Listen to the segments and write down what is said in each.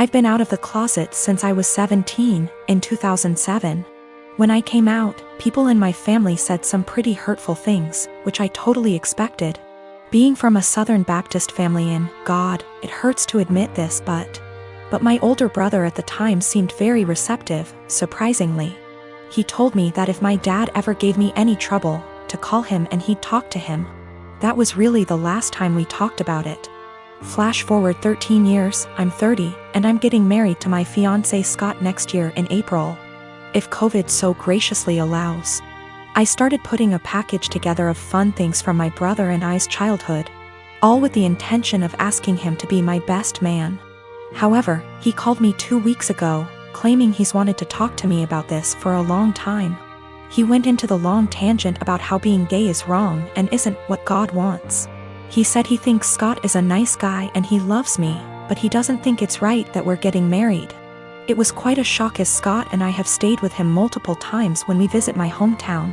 I've been out of the closet since I was 17, in 2007. When I came out, people in my family said some pretty hurtful things, which I totally expected. Being from a Southern Baptist family it hurts to admit this, but my older brother at the time seemed very receptive, surprisingly. He told me that if my dad ever gave me any trouble, to call him and he'd talk to him. That was really the last time we talked about it. Flash forward 13 years, I'm 30, and I'm getting married to my fiancé Scott next year in April, if COVID so graciously allows. I started putting a package together of fun things from my brother and I's childhood, all with the intention of asking him to be my best man. However, he called me 2 weeks ago, claiming he's wanted to talk to me about this for a long time. He went into the long tangent about how being gay is wrong and isn't what God wants. He said he thinks Scott is a nice guy and he loves me, but he doesn't think it's right that we're getting married. It was quite a shock, as Scott and I have stayed with him multiple times when we visit my hometown.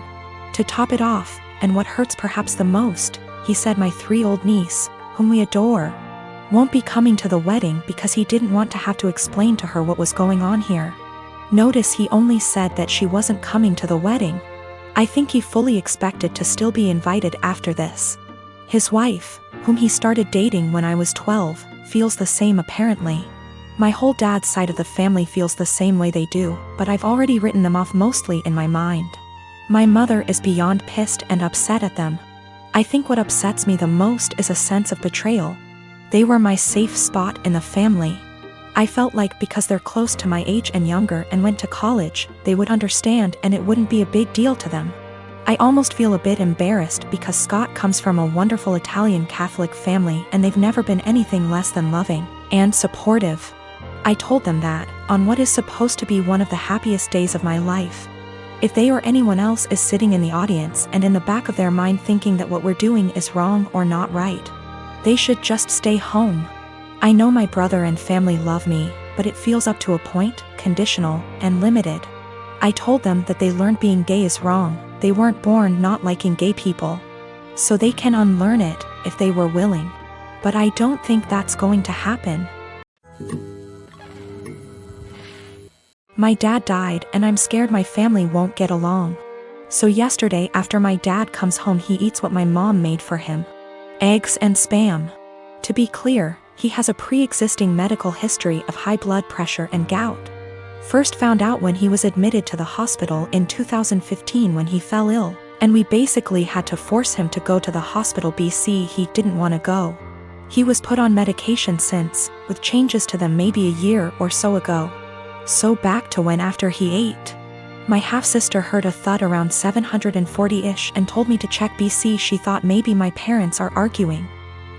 To top it off, and what hurts perhaps the most, he said my 3-year-old niece, whom we adore, won't be coming to the wedding because he didn't want to have to explain to her what was going on here. Notice he only said that she wasn't coming to the wedding. I think he fully expected to still be invited after this. His wife, whom he started dating when I was 12, feels the same apparently. My whole dad's side of the family feels the same way they do, but I've already written them off mostly in my mind. My mother is beyond pissed and upset at them. I think what upsets me the most is a sense of betrayal. They were my safe spot in the family. I felt like because they're close to my age and younger and went to college, they would understand and it wouldn't be a big deal to them. I almost feel a bit embarrassed because Scott comes from a wonderful Italian Catholic family and they've never been anything less than loving and supportive. I told them that, on what is supposed to be one of the happiest days of my life, if they or anyone else is sitting in the audience and in the back of their mind thinking that what we're doing is wrong or not right, they should just stay home. I know my brother and family love me, but it feels up to a point, conditional, and limited. I told them that they learned being gay is wrong. They weren't born not liking gay people. So they can unlearn it, if they were willing. But I don't think that's going to happen. My dad died and I'm scared my family won't get along. So yesterday after my dad comes home he eats what my mom made for him. Eggs and Spam. To be clear, he has a pre-existing medical history of high blood pressure and gout. First found out when he was admitted to the hospital in 2015 when he fell ill, and we basically had to force him to go to the hospital BC he didn't want to go. He was put on medication since, with changes to them maybe a year or so ago. So back to when after he ate. My half-sister heard a thud around 740-ish and told me to check BC. She thought maybe my parents are arguing.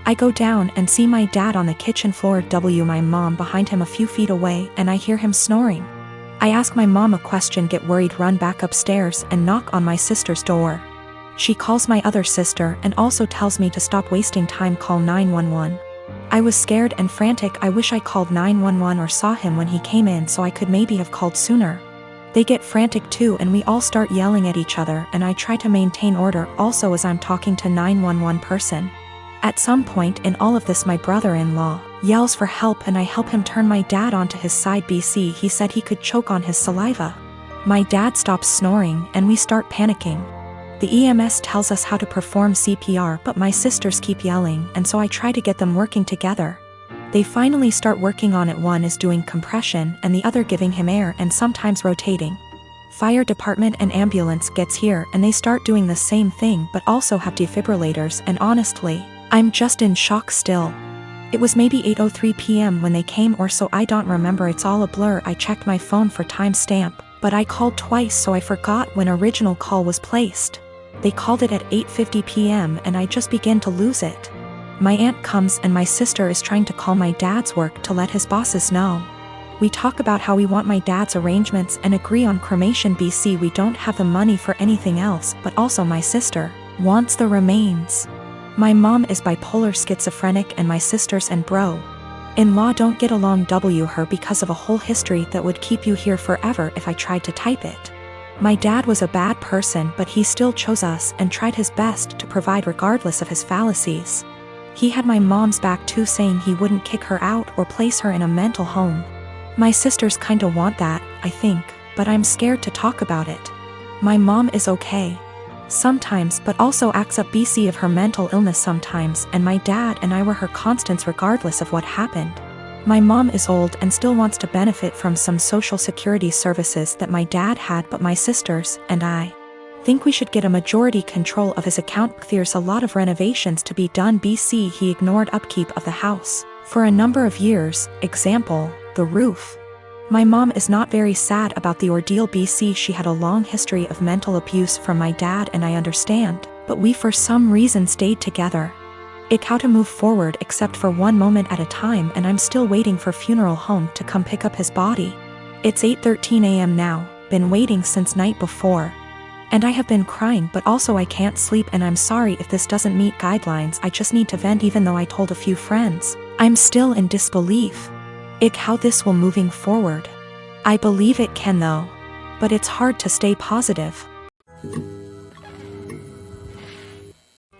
I go down and see my dad on the kitchen floor, my mom behind him a few feet away, and I hear him snoring. I ask my mom a question, get worried, run back upstairs and knock on my sister's door. She calls my other sister and also tells me to stop wasting time, call 911. I was scared and frantic. I wish I called 911 or saw him when he came in so I could maybe have called sooner. They get frantic too and we all start yelling at each other, and I try to maintain order also as I'm talking to 911 person. At some point in all of this my brother-in-law yells for help and I help him turn my dad onto his side. BC, he said he could choke on his saliva. My dad stops snoring and we start panicking. The EMS tells us how to perform CPR, but my sisters keep yelling, and so I try to get them working together. They finally start working on it. One is doing compression and the other giving him air and sometimes rotating. Fire department and ambulance gets here and they start doing the same thing but also have defibrillators, and honestly, I'm just in shock still. It was maybe 8:03 p.m. when they came or so, I don't remember, it's all a blur. I checked my phone for timestamp, but I called twice so I forgot when original call was placed. They called it at 8:50 p.m. and I just began to lose it. My aunt comes and my sister is trying to call my dad's work to let his bosses know. We talk about how we want my dad's arrangements and agree on cremation. BC, we don't have the money for anything else, but also my sister wants the remains. My mom is bipolar schizophrenic and my sisters and bro-in-law don't get along. Her because of a whole history that would keep you here forever if I tried to type it. My dad was a bad person but he still chose us and tried his best to provide regardless of his fallacies. He had my mom's back too, saying he wouldn't kick her out or place her in a mental home. My sisters kinda want that, I think, but I'm scared to talk about it. My mom is okay sometimes, but also acts up BC of her mental illness sometimes, and my dad and I were her constants regardless of what happened. My mom is old and still wants to benefit from some social security services that my dad had, but my sisters and I think we should get a majority control of his account. There's a lot of renovations to be done. BC he ignored upkeep of the house for a number of years, example, the roof. My mom is not very sad about the ordeal. BC she had a long history of mental abuse from my dad, and I understand, but we for some reason stayed together. It how to move forward except for one moment at a time, and I'm still waiting for funeral home to come pick up his body. It's 8:13 a.m. now, been waiting since night before. And I have been crying, but also I can't sleep, and I'm sorry if this doesn't meet guidelines. I just need to vent. Even though I told a few friends, I'm still in disbelief. How this will moving forward. I believe it can though, but it's hard to stay positive.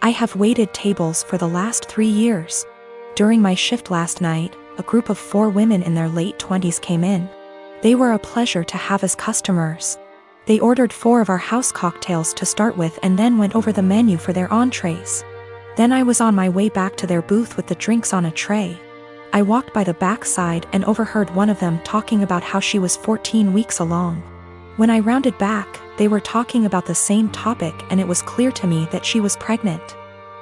I have waited tables for the last 3 years. During my shift last night, a group of 4 women in their late 20s came in. They were a pleasure to have as customers. They ordered 4 of our house cocktails to start with and then went over the menu for their entrees. Then I was on my way back to their booth with the drinks on a tray. I walked by the back side and overheard one of them talking about how she was 14 weeks along. When I rounded back, they were talking about the same topic, and it was clear to me that she was pregnant.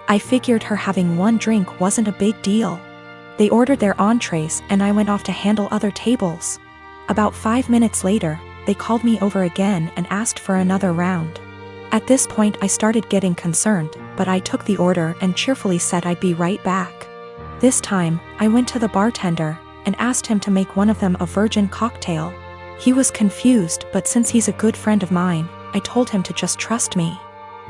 I figured her having 1 drink wasn't a big deal. They ordered their entrees and I went off to handle other tables. About 5 minutes later, they called me over again and asked for another round. At this point I started getting concerned, but I took the order and cheerfully said I'd be right back. This time, I went to the bartender and asked him to make one of them a virgin cocktail. He was confused, but since he's a good friend of mine, I told him to just trust me.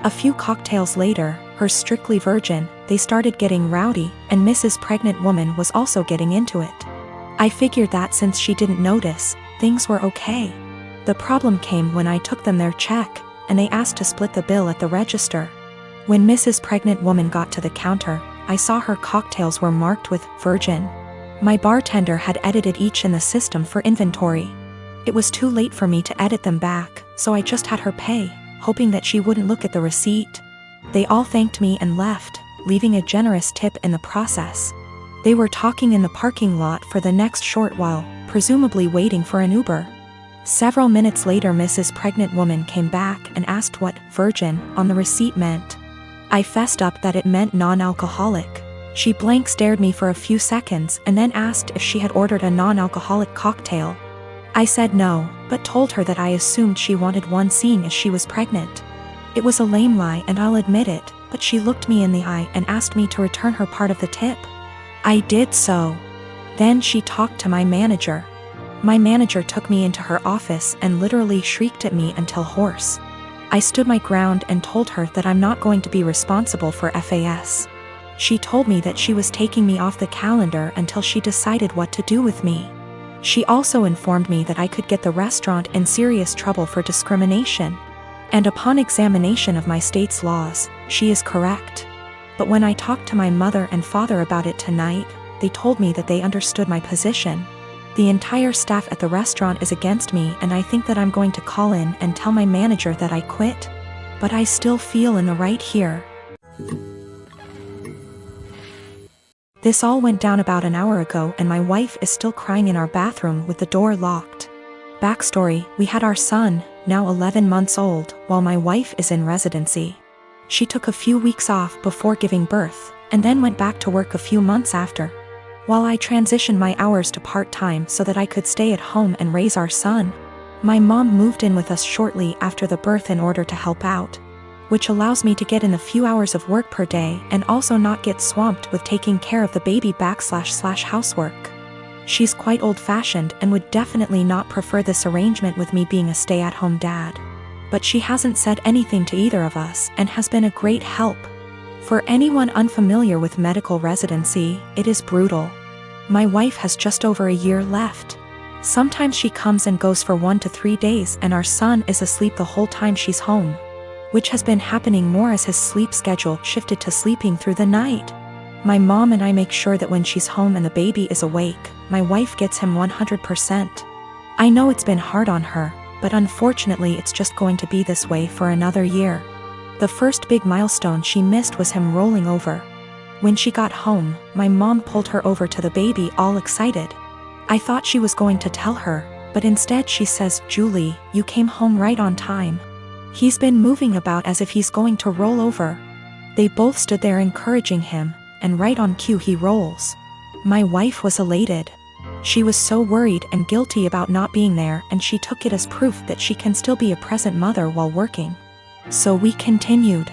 A few cocktails later, hers strictly virgin, they started getting rowdy, and Mrs. Pregnant Woman was also getting into it. I figured that since she didn't notice, things were okay. The problem came when I took them their check, and they asked to split the bill at the register. When Mrs. Pregnant Woman got to the counter, I saw her cocktails were marked with virgin. My bartender had edited each in the system for inventory. It was too late for me to edit them back, so I just had her pay, hoping that she wouldn't look at the receipt. They all thanked me and left, leaving a generous tip in the process. They were talking in the parking lot for the next short while, presumably waiting for an Uber. Several minutes later, Mrs. Pregnant Woman came back and asked what virgin on the receipt meant. I fessed up that it meant non-alcoholic. She blank stared me for a few seconds and then asked if she had ordered a non-alcoholic cocktail. I said no, but told her that I assumed she wanted one seeing as she was pregnant. It was a lame lie, and I'll admit it, but she looked me in the eye and asked me to return her part of the tip. I did so. Then she talked to my manager. My manager took me into her office and literally shrieked at me until hoarse. I stood my ground and told her that I'm not going to be responsible for FAS. She told me that she was taking me off the calendar until she decided what to do with me. She also informed me that I could get the restaurant in serious trouble for discrimination. And upon examination of my state's laws, she is correct. But when I talked to my mother and father about it tonight, they told me that they understood my position. The entire staff at the restaurant is against me, and I think that I'm going to call in and tell my manager that I quit. But I still feel in the right here. This all went down about an hour ago, and my wife is still crying in our bathroom with the door locked. Backstory: we had our son, now 11 months old, while my wife is in residency. She took a few weeks off before giving birth, and then went back to work a few months after. While I transitioned my hours to part-time so that I could stay at home and raise our son, my mom moved in with us shortly after the birth in order to help out, which allows me to get in a few hours of work per day and also not get swamped with taking care of the baby / housework. She's quite old-fashioned and would definitely not prefer this arrangement with me being a stay-at-home dad. But she hasn't said anything to either of us and has been a great help. For anyone unfamiliar with medical residency, it is brutal. My wife has just over a year left. Sometimes she comes and goes for 1 to 3 days, and our son is asleep the whole time she's home, which has been happening more as his sleep schedule shifted to sleeping through the night. My mom and I make sure that when she's home and the baby is awake, my wife gets him 100%. I know it's been hard on her, but unfortunately it's just going to be this way for another year. The first big milestone she missed was him rolling over. When she got home, my mom pulled her over to the baby all excited. I thought she was going to tell her, but instead she says, "Julie, you came home right on time. He's been moving about as if he's going to roll over." They both stood there encouraging him, and right on cue he rolls. My wife was elated. She was so worried and guilty about not being there, and she took it as proof that she can still be a present mother while working. So we continued.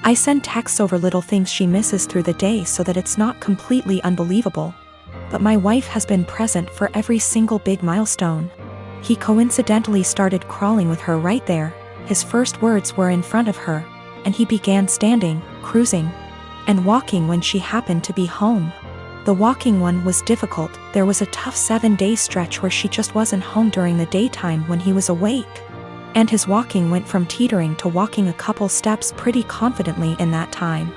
I send texts over little things she misses through the day so that it's not completely unbelievable. But my wife has been present for every single big milestone. He coincidentally started crawling with her right there. His first words were in front of her, and he began standing, cruising, and walking when she happened to be home. The walking one was difficult. There was a tough 7-day stretch where she just wasn't home during the daytime when he was awake. And his walking went from teetering to walking a couple steps pretty confidently in that time.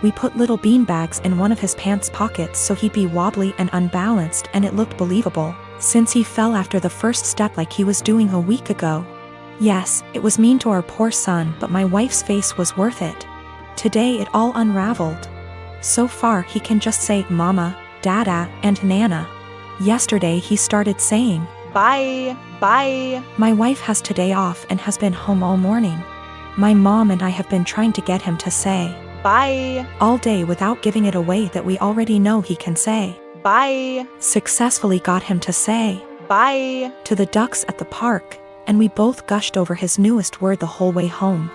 We put little beanbags in one of his pants pockets so he'd be wobbly and unbalanced, and it looked believable, since he fell after the first step like he was doing a week ago. Yes, it was mean to our poor son, but my wife's face was worth it. Today it all unraveled. So far he can just say mama, dada, and nana. Yesterday he started saying, "Bye, bye." My wife has today off and has been home all morning. My mom and I have been trying to get him to say, "Bye," all day without giving it away that we already know he can say, "Bye." Successfully got him to say, "Bye," to the ducks at the park, and we both gushed over his newest word the whole way home.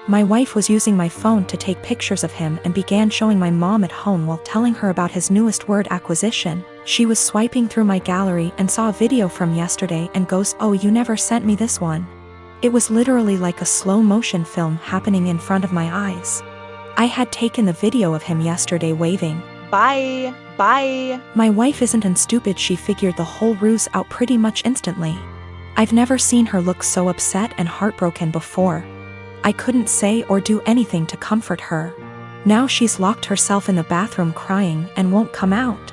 My wife was using my phone to take pictures of him and began showing my mom at home while telling her about his newest word acquisition. She was swiping through my gallery and saw a video from yesterday and goes, "Oh, you never sent me this one." It was literally like a slow motion film happening in front of my eyes. I had taken the video of him yesterday waving, "Bye, bye." My wife isn't stupid. She figured the whole ruse out pretty much instantly. I've never seen her look so upset and heartbroken before. I couldn't say or do anything to comfort her. Now she's locked herself in the bathroom crying and won't come out.